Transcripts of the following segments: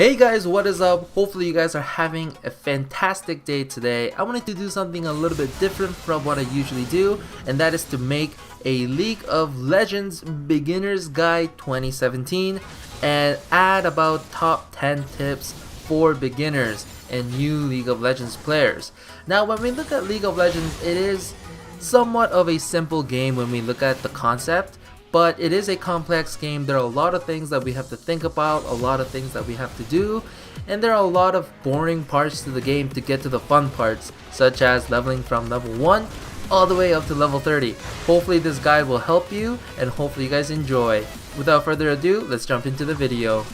Hey guys, what is up? Hopefully you guys are having a fantastic day today. I wanted to do something a little bit different from what I usually do, and that is to make a League of Legends Beginner's Guide 2017 and add about top 10 tips for beginners and new League of Legends players. Now when we look at League of Legends, it is somewhat of a simple game when we look at the concept. But it is a complex game. There are a lot of things that we have to think about, a lot of things that we have to do, and there are a lot of boring parts to the game to get to the fun parts, such as leveling from level 1 all the way up to level 30. Hopefully this guide will help you, and hopefully you guys enjoy. Without further ado, let's jump into the video.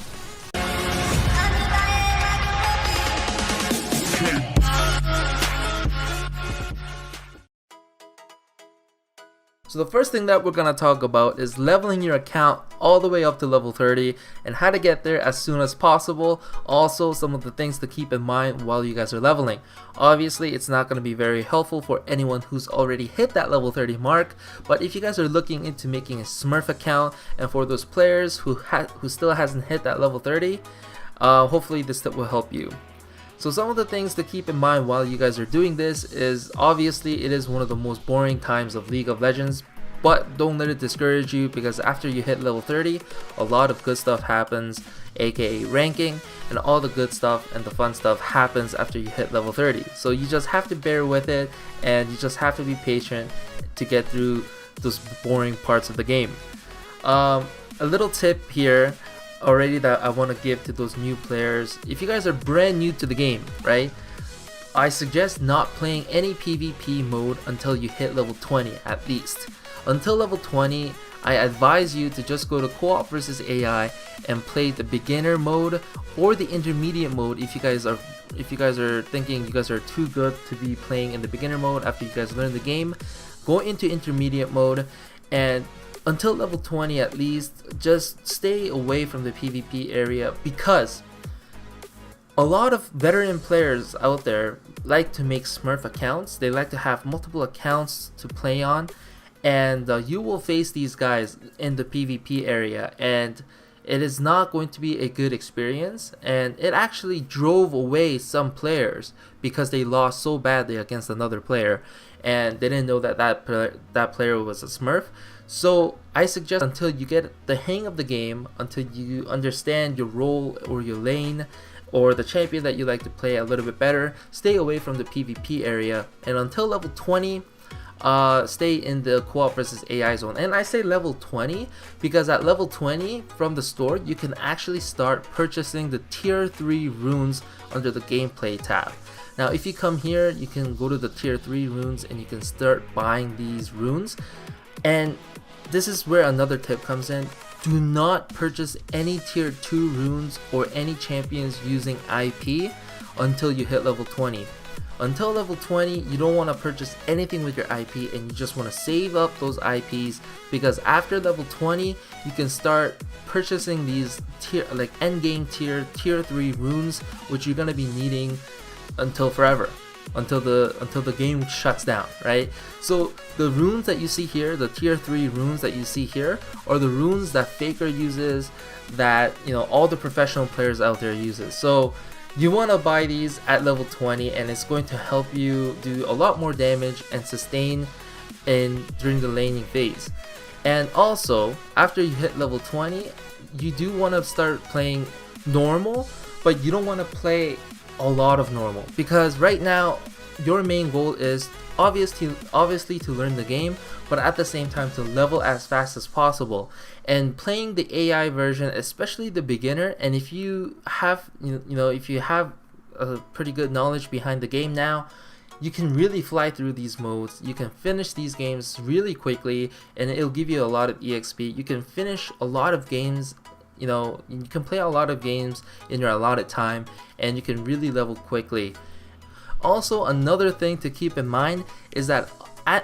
So the first thing that we're going to talk about is leveling your account all the way up to level 30 and how to get there as soon as possible. Also, some of the things to keep in mind while you guys are leveling. Obviously, it's not going to be very helpful for anyone who's already hit that level 30 mark, but if you guys are looking into making a Smurf account, and for those players who still hasn't hit that level 30, hopefully this tip will help you. So some of the things to keep in mind while you guys are doing this is, obviously it is one of the most boring times of League of Legends, but don't let it discourage you, because after you hit level 30 a lot of good stuff happens, aka ranking, and all the good stuff and the fun stuff happens after you hit level 30. So you just have to bear with it, and you just have to be patient to get through those boring parts of the game. A little tip here already that I want to give to those new players: if you guys are brand new to the game, right, I suggest not playing any PvP mode until you hit level 20 at least. Until level 20, I advise you to just go to co-op versus AI and play the beginner mode or the intermediate mode. If you guys are thinking you guys are too good to be playing in the beginner mode after you guys learn the game, go into intermediate mode, and until level 20 at least, just stay away from the PvP area, because a lot of veteran players out there like to make Smurf accounts. They like to have multiple accounts to play on, and you will face these guys in the PvP area, and it is not going to be a good experience, and it actually drove away some players because they lost so badly against another player and they didn't know that that player was a Smurf. So I suggest, until you get the hang of the game, until you understand your role or your lane or the champion that you like to play a little bit better, stay away from the PvP area, and until level 20, stay in the co-op versus AI zone. And I say level 20 because at level 20 from the store you can actually start purchasing the tier 3 runes under the gameplay tab. Now if you come here, you can go to the tier 3 runes and you can start buying these runes. And this is where another tip comes in: do not purchase any tier 2 runes or any champions using IP until you hit level 20. Until level 20, you don't want to purchase anything with your IP, and you just want to save up those IPs, because after level 20 you can start purchasing these end game tier 3 runes, which you're going to be needing until forever, until the game shuts down, right? So the runes that you see here, the tier 3 runes that you see here, are the runes that Faker uses, that all the professional players out there uses. So you want to buy these at level 20, and it's going to help you do a lot more damage and sustain during the laning phase. And also, after you hit level 20, you do want to start playing normal, but you don't want to play a lot of normal, because right now your main goal is obviously to learn the game, but at the same time to level as fast as possible. And playing the AI version, especially the beginner, and if you have if you have a pretty good knowledge behind the game now, you can really fly through these modes. You can finish these games really quickly, and it'll give you a lot of EXP. You can finish a lot of games, you can play a lot of games in your allotted time, and you can really level quickly. Also, another thing to keep in mind is that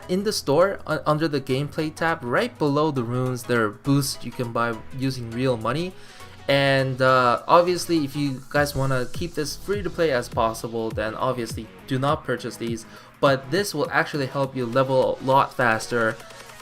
in the store, under the gameplay tab, right below the runes, there are boosts you can buy using real money. And obviously, if you guys want to keep this free to play as possible, then obviously do not purchase these, but this will actually help you level a lot faster.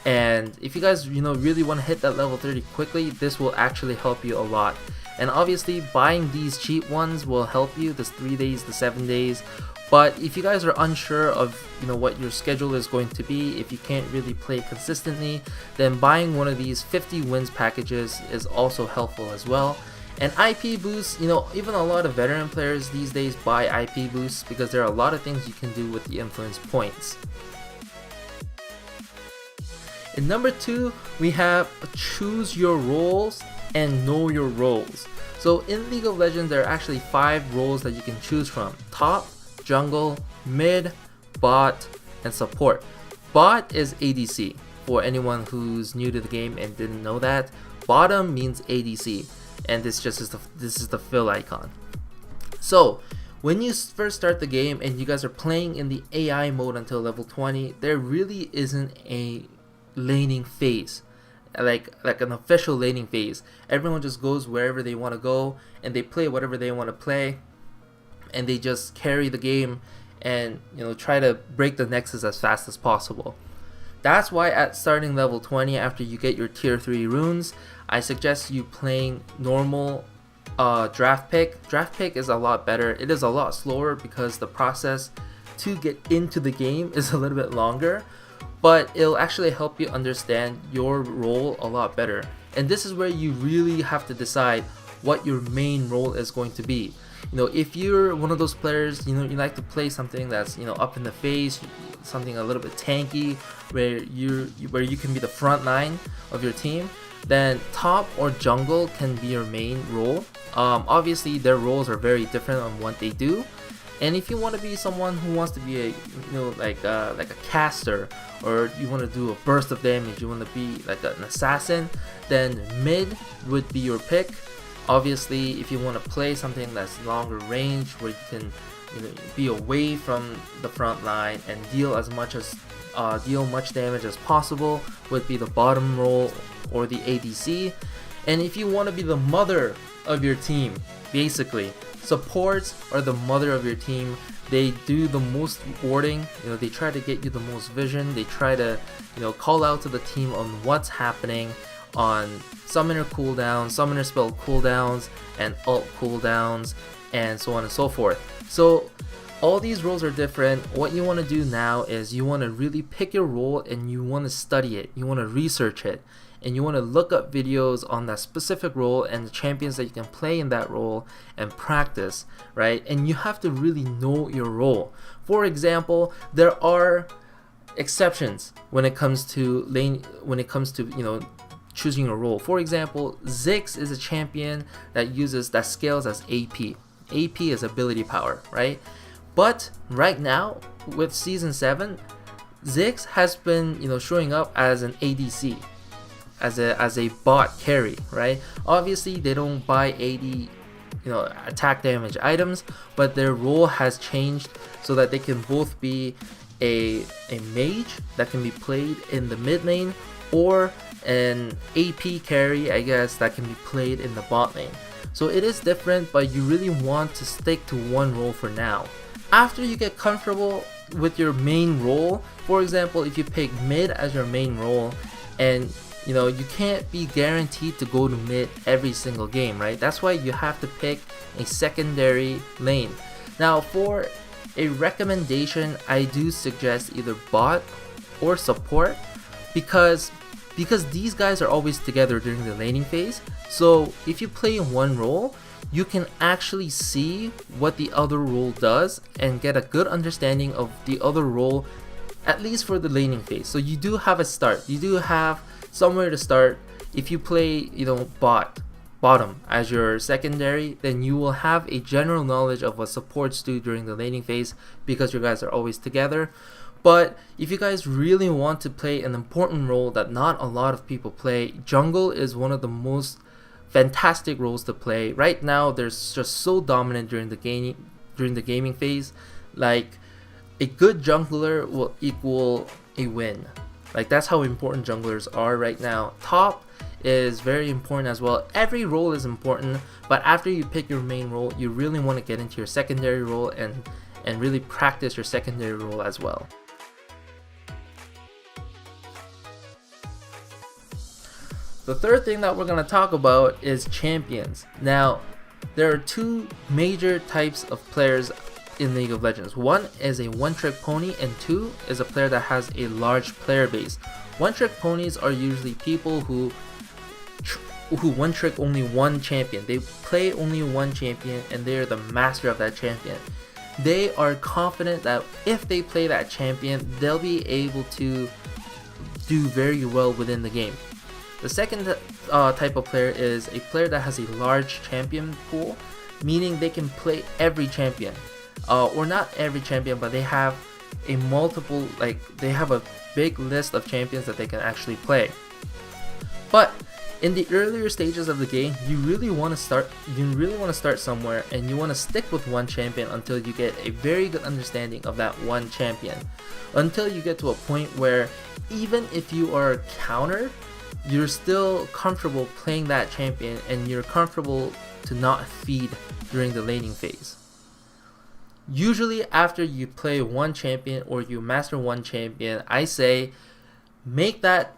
And if you guys really want to hit that level 30 quickly, this will actually help you a lot. And obviously buying these cheap ones will help you, this 3 days, the 7 days. But if you guys are unsure of what your schedule is going to be, if you can't really play consistently, then buying one of these 50 wins packages is also helpful as well. And IP boosts, even a lot of veteran players these days buy IP boosts because there are a lot of things you can do with the influence points. In number 2, we have choose your roles and know your roles. So in League of Legends, there are actually 5 roles that you can choose from: top, jungle, mid, bot, and support. Bot is ADC, for anyone who's new to the game and didn't know that. Bottom means ADC, and this is the fill icon. So when you first start the game and you guys are playing in the AI mode until level 20, there really isn't a laning phase, like an official laning phase. Everyone just goes wherever they want to go and they play whatever they want to play, and they just carry the game and try to break the nexus as fast as possible. That's why at starting level 20, after you get your tier 3 runes, I suggest you playing normal draft pick. Draft pick is a lot better. It is a lot slower because the process to get into the game is a little bit longer, but it'll actually help you understand your role a lot better. And this is where you really have to decide what your main role is going to be. If you're one of those players, you like to play something that's up in the face, something a little bit tanky, where you can be the front line of your team, then top or jungle can be your main role. Obviously their roles are very different on what they do. And if you want to be someone who wants to be like a caster, or you want to do a burst of damage, you want to be like an assassin, then mid would be your pick. Obviously, if you want to play something that's longer range, where you can be away from the front line and deal much damage as possible, would be the bottom role or the ADC. And if you want to be the mother of your team, basically supports are the mother of your team. They do the most warding. They try to get you the most vision. They try to call out to the team on what's happening on summoner cooldowns, summoner spell cooldowns, and ult cooldowns, and so on and so forth. So all these roles are different. What you want to do now is you want to really pick your role and you want to study it. You want to research it, and you want to look up videos on that specific role and the champions that you can play in that role and practice, right? And you have to really know your role. For example, there are exceptions when it comes to choosing a role. For example, Ziggs is a champion that scales as AP. AP is ability power, right? But right now with season 7, Ziggs has been showing up as an ADC, as a bot carry, right? Obviously they don't buy AD attack damage items, but their role has changed so that they can both be a mage that can be played in the mid lane, or an AP carry, I guess, that can be played in the bot lane. So it is different, but you really want to stick to one role for now. After you get comfortable with your main role, for example, if you pick mid as your main role, and you can't be guaranteed to go to mid every single game, right? That's why you have to pick a secondary lane. Now for a recommendation, I do suggest either bot or support, because these guys are always together during the laning phase. So if you play in one role, you can actually see what the other role does and get a good understanding of the other role, at least for the laning phase. So you do have a start, you do have somewhere to start. If you play bottom as your secondary, then you will have a general knowledge of what supports do during the laning phase, because your guys are always together. But if you guys really want to play an important role that not a lot of people play, jungle is one of the most fantastic roles to play. Right now, they're just so dominant during the gaming phase. Like, a good jungler will equal a win. Like, that's how important junglers are right now. Top is very important as well. Every role is important, but after you pick your main role, you really want to get into your secondary role and really practice your secondary role as well. The third thing that we're going to talk about is champions. Now, there are two major types of players in League of Legends. One is a one-trick pony, and two is a player that has a large player base. One-trick ponies are usually people who one-trick only one champion. They play only one champion and they're the master of that champion. They are confident that if they play that champion, they'll be able to do very well within the game. The second type of player is a player that has a large champion pool, meaning they can play every champion, or not every champion, but they have a multiple, like they have a big list of champions that they can actually play. But in the earlier stages of the game, you really want to start somewhere, and you want to stick with one champion until you get a very good understanding of that one champion, until you get to a point where even if you are countered, you're still comfortable playing that champion and you're comfortable to not feed during the laning phase. Usually after you play one champion or you master one champion, I say make that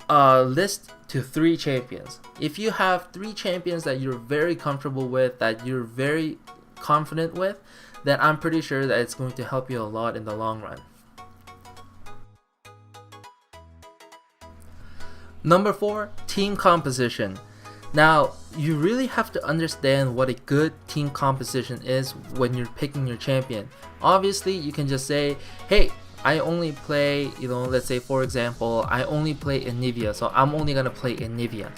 list to 3 champions. If you have 3 champions that you're very comfortable with, that you're very confident with, then I'm pretty sure that it's going to help you a lot in the long run. Number 4, team composition. Now, you really have to understand what a good team composition is when you're picking your champion. Obviously, you can just say, hey, I only play, let's say for example, I only play Anivia, so I'm only going to play Anivia.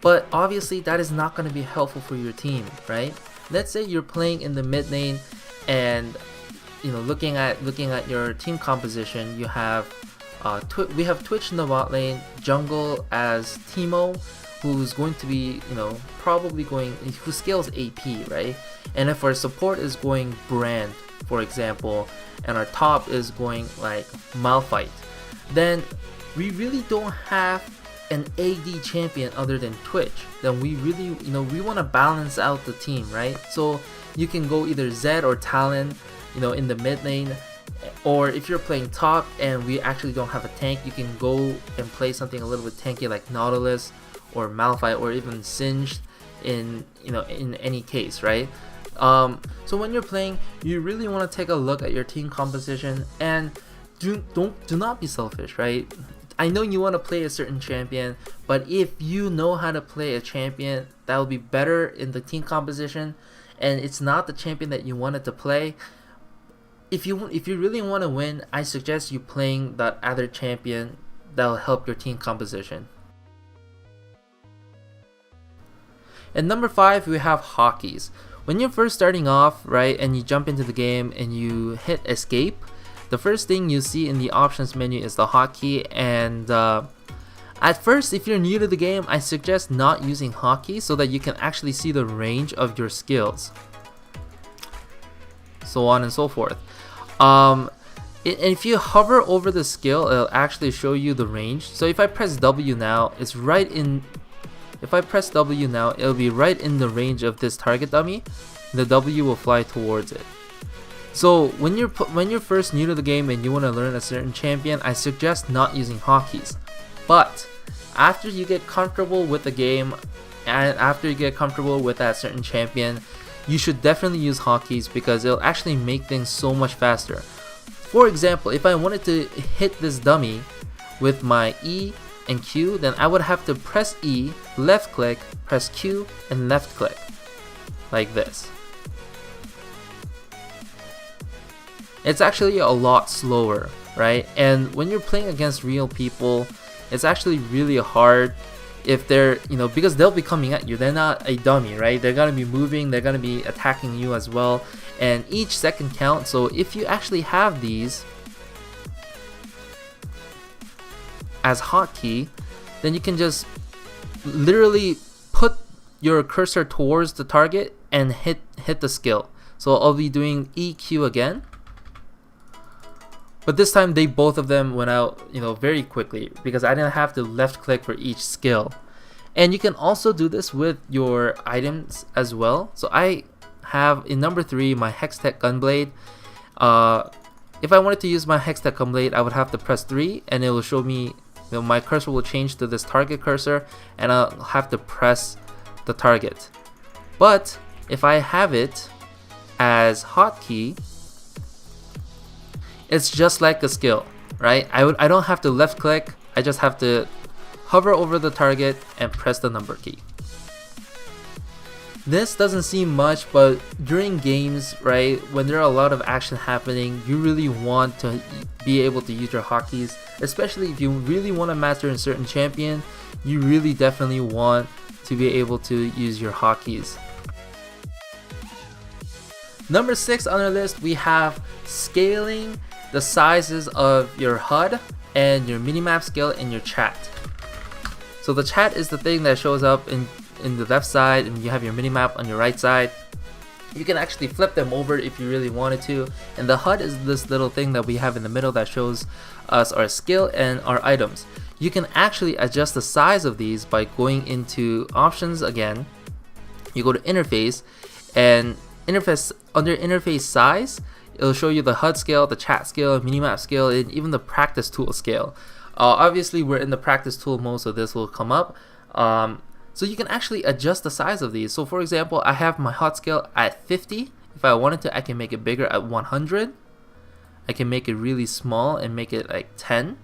But obviously, that is not going to be helpful for your team, right? Let's say you're playing in the mid lane and, looking at your team composition, you have we have Twitch in the bot lane, jungle as Teemo, who's going to be, who scales AP, right? And if our support is going Brand, for example, and our top is going like Malphite, then we really don't have an AD champion other than Twitch. Then we really, we want to balance out the team, right? So you can go either Zed or Talon, in the mid lane. Or if you're playing top and we actually don't have a tank, you can go and play something a little bit tanky like Nautilus or Malphite or even Singed in any case, right? So when you're playing, you really want to take a look at your team composition and do not be selfish, right? I know you want to play a certain champion, but if you know how to play a champion that will be better in the team composition and it's not the champion that you wanted to play, if you really want to win, I suggest you playing that other champion that'll help your team composition. And number 5, we have hotkeys. When you're first starting off, right, and you jump into the game and you hit escape, the first thing you see in the options menu is the hotkey. And at first, if you're new to the game, I suggest not using hotkeys so that you can actually see the range of your skills, so on and so forth. If you hover over the skill, it'll actually show you the range. So if I press W now, it's right in. If I press W now, it'll be right in the range of this target dummy. The W will fly towards it. So when you're first new to the game and you want to learn a certain champion, I suggest not using hotkeys. But after you get comfortable with the game and after you get comfortable with that certain champion, you should definitely use hotkeys because it'll actually make things so much faster. For example, if I wanted to hit this dummy with my E and Q, then I would have to press E, left click, press Q, and left click. Like this. It's actually a lot slower, right? And when you're playing against real people, it's actually really hard if they're, because they'll be coming at you. They're not a dummy, right? They're gonna be moving, they're gonna be attacking you as well, and each second counts. So if you actually have these as hotkey, then you can just literally put your cursor towards the target and hit the skill. So I'll be doing EQ again. But this time both of them went out, very quickly because I didn't have to left click for each skill. And you can also do this with your items as well. So I have in number 3 my Hextech Gunblade. If I wanted to use my Hextech Gunblade, I would have to press 3 and it will show me my cursor will change to this target cursor, and I'll have to press the target. But if I have it as hotkey, it's just like a skill, right? I don't have to left click, I just have to hover over the target and press the number key. This doesn't seem much, but during games, right, when there are a lot of action happening, you really want to be able to use your hotkeys, especially if you really want to master a certain champion. You really definitely want to be able to use your hotkeys. Number 6 on our list, we have scaling the sizes of your HUD and your minimap scale in your chat. So the chat is the thing that shows up in the left side, and you have your minimap on your right side. You can actually flip them over if you really wanted to, and the HUD is this little thing that we have in the middle that shows us our skill and our items. You can actually adjust the size of these by going into options again. You go to interface, and under interface size, it'll show you the HUD scale, the chat scale, minimap scale, and even the practice tool scale. Obviously we're in the practice tool mode, so this will come up. So you can actually adjust the size of these. So for example, I have my HUD scale at 50. If I wanted to, I can make it bigger at 100. I can make it really small and make it like 10.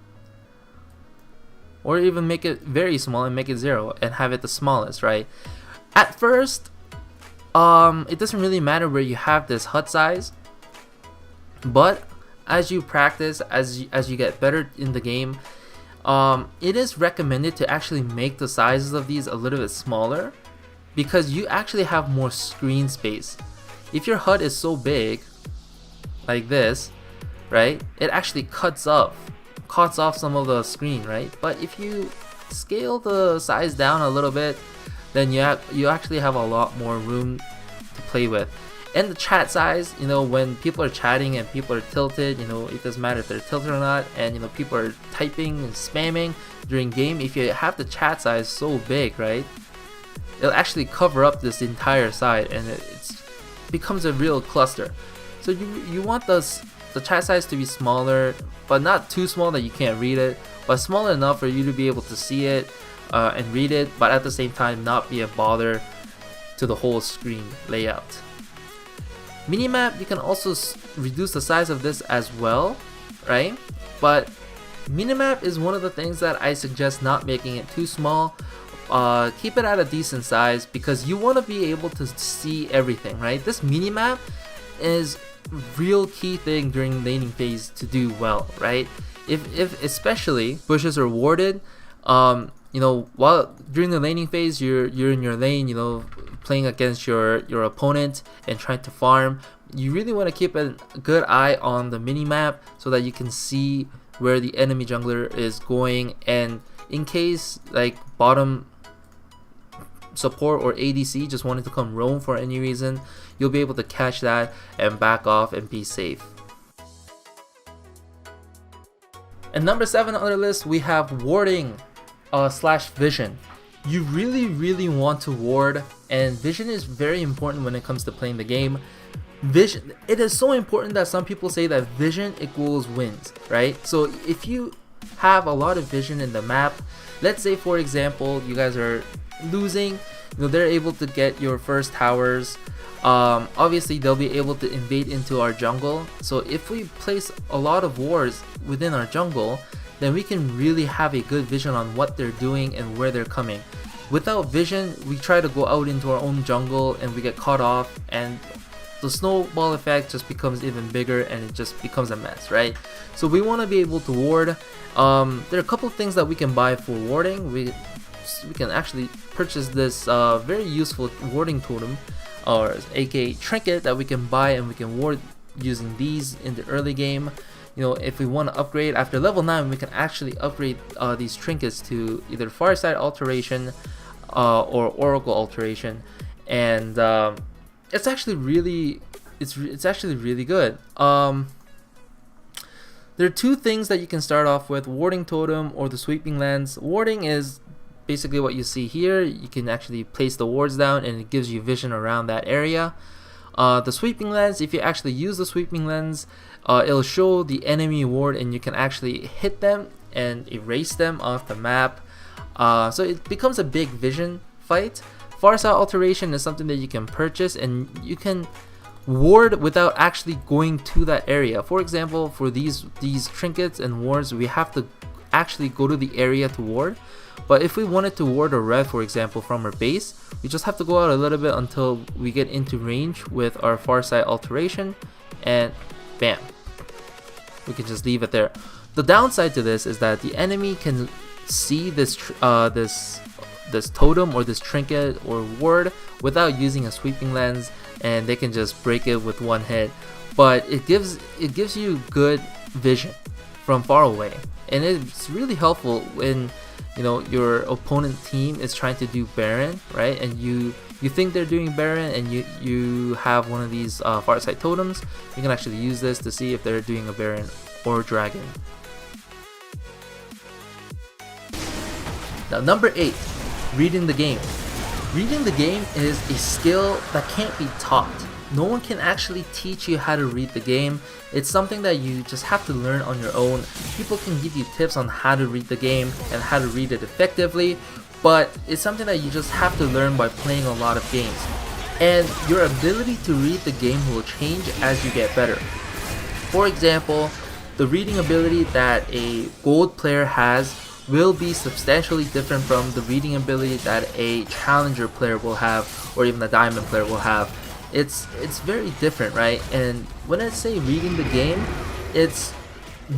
Or even make it very small and make it 0 and have it the smallest, right? At first, it doesn't really matter where you have this HUD size. But as you practice, as you get better in the game, it is recommended to actually make the sizes of these a little bit smaller, because you actually have more screen space. If your HUD is so big, like this, right, it actually cuts off some of the screen, right? But if you scale the size down a little bit, then you actually have a lot more room to play with. And the chat size, when people are chatting and people are tilted, it doesn't matter if they're tilted or not, and people are typing and spamming during game. If you have the chat size so big, right, it'll actually cover up this entire side, and it becomes a real cluster. So you want the chat size to be smaller, but not too small that you can't read it, but small enough for you to be able to see it and read it, but at the same time not be a bother to the whole screen layout. Minimap, you can also reduce the size of this as well, right? But minimap is one of the things that I suggest not making it too small. Keep it at a decent size, because you want to be able to see everything, right? This minimap is real key thing during laning phase to do well, right? If especially bushes are warded, while during the laning phase you're in your lane, playing against your opponent and trying to farm, you really want to keep a good eye on the minimap so that you can see where the enemy jungler is going, and in case like bottom support or ADC just wanted to come roam for any reason, you'll be able to catch that and back off and be safe. And number 7 on our list, we have warding slash vision. You really want to ward, and vision is very important when it comes to playing the game. Vision, it is so important that some people say that vision equals wins, right? So if you have a lot of vision in the map, let's say for example you guys are losing, they're able to get your first towers. Obviously they'll be able to invade into our jungle, so if we place a lot of wards within our jungle, then we can really have a good vision on what they're doing and where they're coming. Without vision, we try to go out into our own jungle and we get caught off, and the snowball effect just becomes even bigger and it just becomes a mess, right? So we want to be able to ward. There are a couple of things that we can buy for warding. We can actually purchase this very useful warding totem, or aka trinket, that we can buy, and we can ward using these in the early game. If we want to upgrade after level 9, we can actually upgrade these trinkets to either Farsight Alteration or Oracle Alteration, and it's actually really good. There are two things that you can start off with: Warding Totem or the Sweeping Lens. Warding is basically what you see here. You can actually place the wards down and it gives you vision around that area. The sweeping lens, if you actually use the sweeping lens, it'll show the enemy ward and you can actually hit them and erase them off the map. So it becomes a big vision fight. Farsight Alteration is something that you can purchase and you can ward without actually going to that area. For example, for these trinkets and wards, we have to actually go to the area to ward. But if we wanted to ward a red, for example, from our base, we just have to go out a little bit until we get into range with our Farsight Alteration, and bam, we can just leave it there. The downside to this is that the enemy can see this this totem or this trinket or ward without using a sweeping lens, and they can just break it with one hit. But it gives you good vision from far away, and it's really helpful when your opponent team is trying to do Baron, right? And you think they're doing Baron, and you have one of these Farsight totems. You can actually use this to see if they're doing a Baron or Dragon. Now, number 8, reading the game. Reading the game is a skill that can't be taught. No one can actually teach you how to read the game. It's something that you just have to learn on your own. People can give you tips on how to read the game and how to read it effectively, but it's something that you just have to learn by playing a lot of games. And your ability to read the game will change as you get better. For example, the reading ability that a gold player has will be substantially different from the reading ability that a challenger player will have, or even a diamond player will have. It's very different, right? And when I say reading the game, it's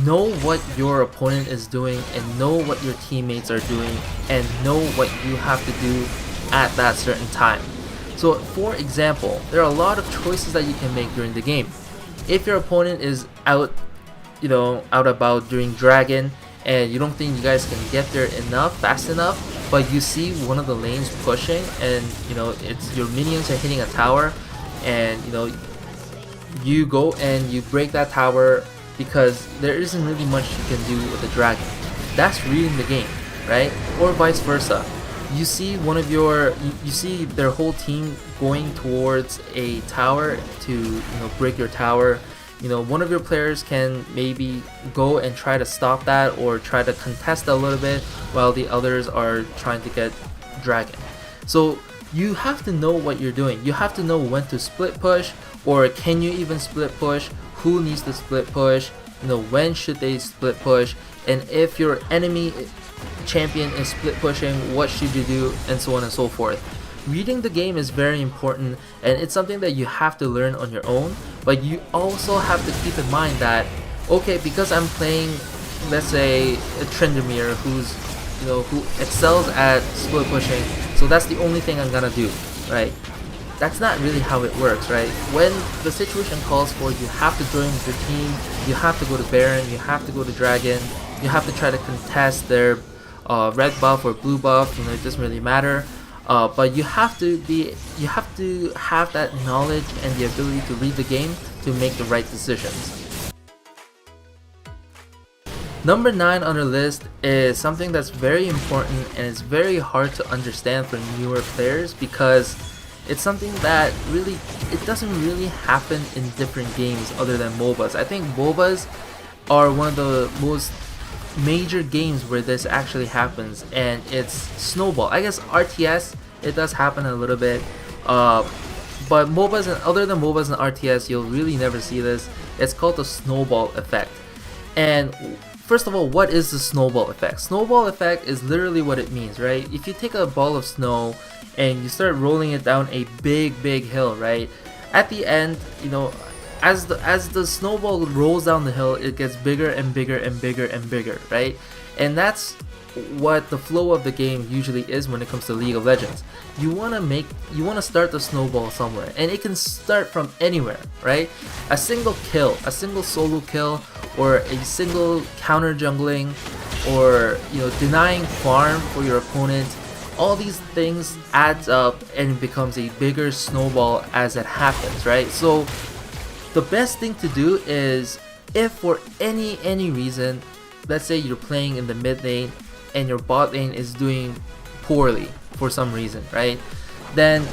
know what your opponent is doing and know what your teammates are doing and know what you have to do at that certain time. So for example, there are a lot of choices that you can make during the game. If your opponent is out about during Dragon, and you don't think you guys can get there fast enough, but you see one of the lanes pushing, and it's your minions are hitting a tower, and you go and you break that tower because there isn't really much you can do with the dragon. That's reading the game, right? Or vice versa. You see you see their whole team going towards a tower to break your tower. One of your players can maybe go and try to stop that or try to contest a little bit while the others are trying to get dragon. So you have to know what you're doing. You have to know when to split push, or can you even split push, who needs to split push, when should they split push, and if your enemy champion is split pushing, what should you do, and so on and so forth. Reading the game is very important, and it's something that you have to learn on your own, but you also have to keep in mind that, okay, because I'm playing, let's say, a Tryndamere who excels at split pushing, so that's the only thing I'm gonna do, right? That's not really how it works, right? When the situation calls for, you have to join with your team, you have to go to Baron, you have to go to Dragon, you have to try to contest their red buff or blue buff, it doesn't really matter. But you have to have that knowledge and the ability to read the game to make the right decisions. Number 9 on our list is something that's very important, and it's very hard to understand for newer players because it's something that it doesn't really happen in different games other than MOBAs. I think MOBAs are one of the most major games where this actually happens, and it's Snowball. I guess RTS, it does happen a little bit, but MOBAs, and other than MOBAs and RTS, you'll really never see this. It's called the Snowball effect. And first of all, what is the Snowball effect? Snowball effect is literally what it means, right? If you take a ball of snow and you start rolling it down a big hill, right? At the end, as the snowball rolls down the hill, it gets bigger and bigger and bigger and bigger, right? And that's what the flow of the game usually is when it comes to League of Legends. You want to start the snowball somewhere, and it can start from anywhere, right? A single kill, a single solo kill, or a single counter jungling, or denying farm for your opponent. All these things adds up and becomes a bigger snowball as it happens, right? So the best thing to do is, if for any reason, let's say you're playing in the mid lane and your bot lane is doing poorly for some reason, right? Then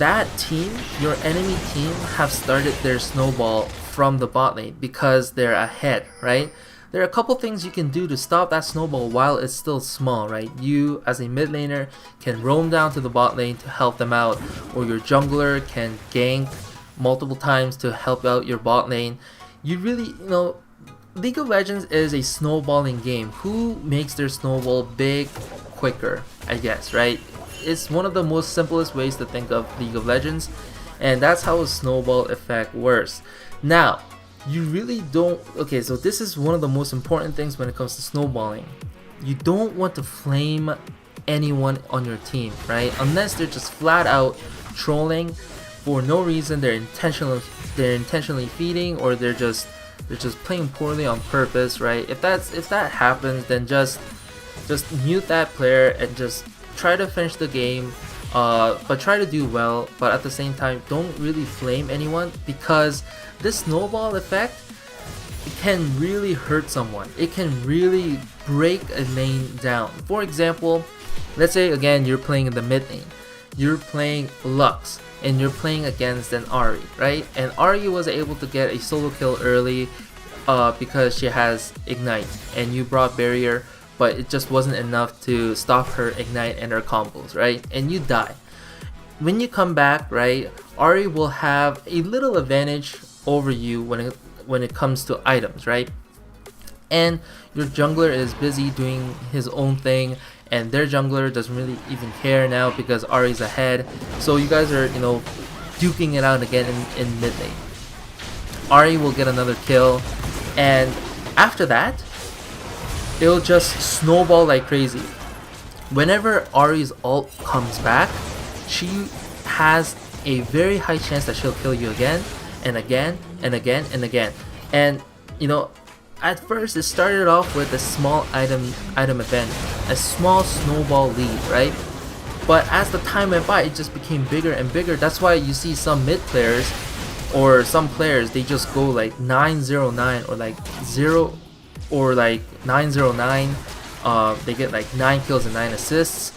that team, your enemy team, have started their snowball from the bot lane because they're ahead, right? There are a couple things you can do to stop that snowball while it's still small, right? You, as a mid laner, can roam down to the bot lane to help them out, or your jungler can gank multiple times to help out your bot lane. You really, League of Legends is a snowballing game. Who makes their snowball big quicker, I guess, right? It's one of the most simplest ways to think of League of Legends, and that's how a snowball effect works. Now, you really don't, okay, so this is one of the most important things when it comes to snowballing. You don't want to flame anyone on your team, right? Unless they're just flat out trolling for no reason, they're intentionally feeding, or they're just playing poorly on purpose, right? If that happens, then just mute that player and just try to finish the game, but try to do well, but at the same time don't really flame anyone, because this snowball effect, it can really hurt someone. It can really break a lane down. For example, let's say again you're playing in the mid lane, you're playing Lux and you're playing against an Ahri, right? And Ahri was able to get a solo kill early because she has Ignite, and you brought Barrier, but it just wasn't enough to stop her Ignite and her combos, right? And you die. When you come back, right, Ahri will have a little advantage over you when it comes to items, right? And your jungler is busy doing his own thing, and their jungler doesn't really even care now because Ahri's ahead. So you guys are, duking it out again in mid lane. Ahri will get another kill, and after that, it'll just snowball like crazy. Whenever Ahri's ult comes back, she has a very high chance that she'll kill you again and again and again and again. And at first it started off with a small item advantage, a small snowball lead, right? But as the time went by, it just became bigger and bigger. That's why you see some mid players or some players, they just go like 909 or like 0 or like 909. They get like 9 kills and 9 assists,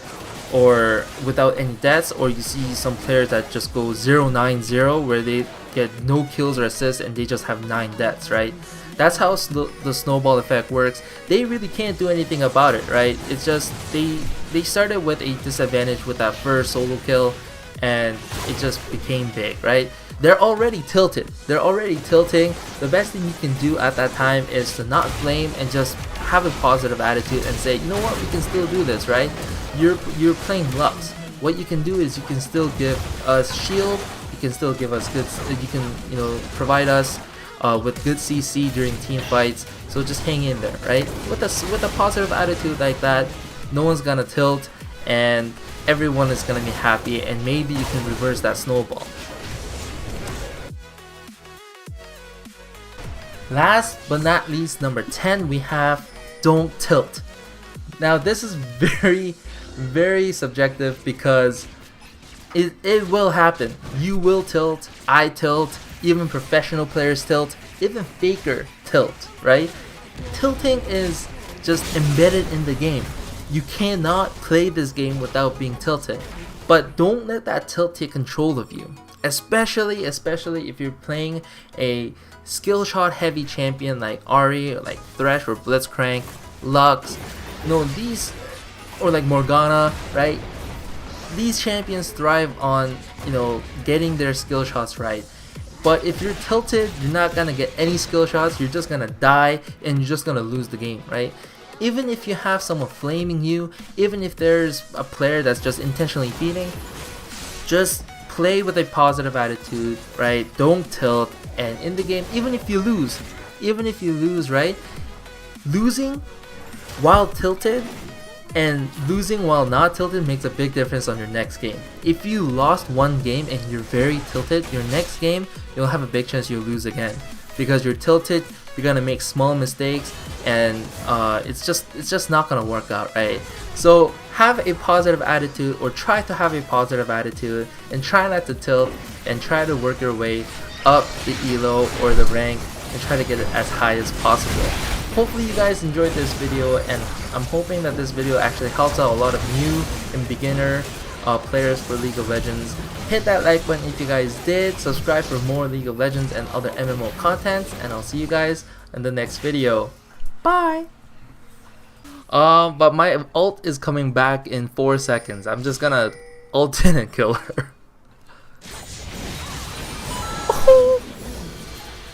or without any deaths. Or you see some players that just go 090 where they get no kills or assists and they just have 9 deaths, right? That's how the snowball effect works. They really can't do anything about it, right? It's just they started with a disadvantage with that first solo kill, and it just became big, right? They're already tilted. They're already tilting. The best thing you can do at that time is to not flame and just have a positive attitude and say, you know what, we can still do this, right? You're playing Lux. What you can do is you can still give us shield. You can still give us good. You can provide us with good CC during team fights. So just hang in there, right? With a positive attitude like that, no one's gonna tilt, and everyone is gonna be happy, and maybe you can reverse that snowball. Last but not least, number 10, we have don't tilt. Now this is very, very subjective because it will happen. You will tilt, I tilt, even professional players tilt, even Faker tilt, right? Tilting is just embedded in the game. You cannot play this game without being tilted. But don't let that tilt take control of you. Especially if you're playing a skill shot heavy champion like Ahri, or like Thresh or Blitzcrank, Lux, these, or like Morgana, right? These champions thrive on, getting their skill shots right. But if you're tilted, you're not gonna get any skill shots, you're just gonna die and you're just gonna lose the game, right? Even if you have someone flaming you, even if there's a player that's just intentionally feeding, just play with a positive attitude, right? Don't tilt. And in the game, even if you lose, right? Losing while tilted and losing while not tilted makes a big difference on your next game. If you lost one game and you're very tilted, your next game, you'll have a big chance you'll lose again. Because you're tilted, you're gonna make small mistakes, and it's just not gonna work out, right? So have a positive attitude, or try to have a positive attitude, and try not to tilt, and try to work your way up the elo or the rank and try to get it as high as possible. Hopefully you guys enjoyed this video, and I'm hoping that this video actually helps out a lot of new and beginner players for League of Legends. Hit that like button if you guys did, subscribe for more League of Legends and other MMO contents, and I'll see you guys in the next video. Bye! But my ult is coming back in 4 seconds. I'm just gonna ult in and kill her.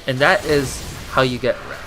And that is how you get wrecked.